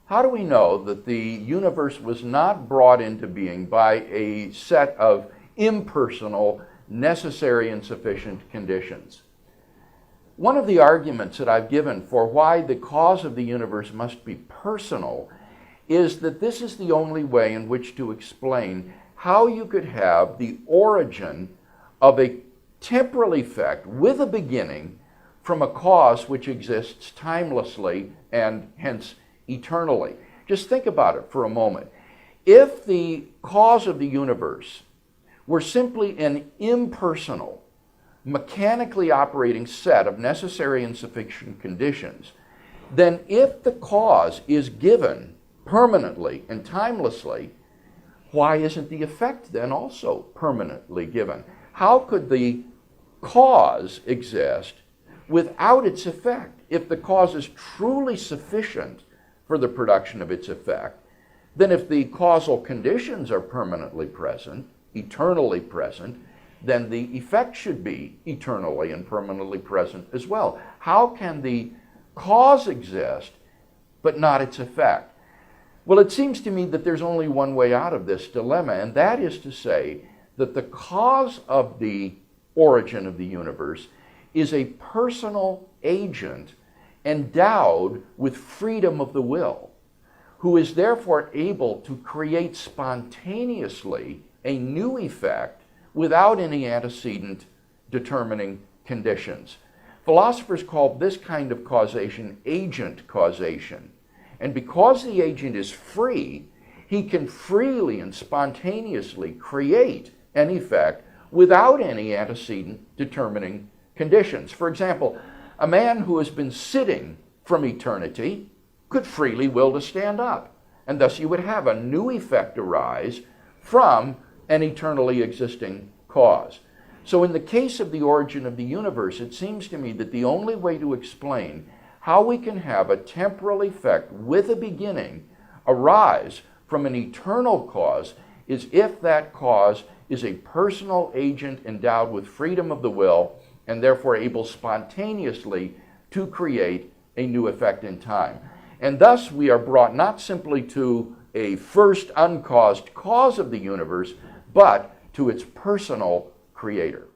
How do we know that the universe was not brought into being by a set of impersonal, necessary and sufficient conditions? One of the arguments that I've given for why the cause of the universe must be personal is that this is the only way in which to explain how you could have the origin of a temporal effect with a beginning from a cause which exists timelessly and hence eternally. Just think about it for a moment. If the cause of the universe were simply an impersonal, mechanically operating set of necessary and sufficient conditions, then if the cause is given permanently and timelessly, why isn't the effect then also permanently given? How could the cause exist without its effect? If the cause is truly sufficient for the production of its effect, then if the causal conditions are permanently present, eternally present, then the effect should be eternally and permanently present as well. How can the cause exist but not its effect? Well, it seems to me that there's only one way out of this dilemma, and that is to say that the cause of the origin of the universe is a personal agent endowed with freedom of the will, who is therefore able to create spontaneously a new effect without any antecedent determining conditions. Philosophers call this kind of causation agent causation. And because the agent is free, he can freely and spontaneously create an effect without any antecedent determining conditions. For example, a man who has been sitting from eternity could freely will to stand up, and thus you would have a new effect arise from an eternally existing cause. So in the case of the origin of the universe, it seems to me that the only way to explain how we can have a temporal effect with a beginning arise from an eternal cause is if that cause is a personal agent endowed with freedom of the will and therefore able spontaneously to create a new effect in time. And thus we are brought not simply to a first uncaused cause of the universe, but to its personal creator.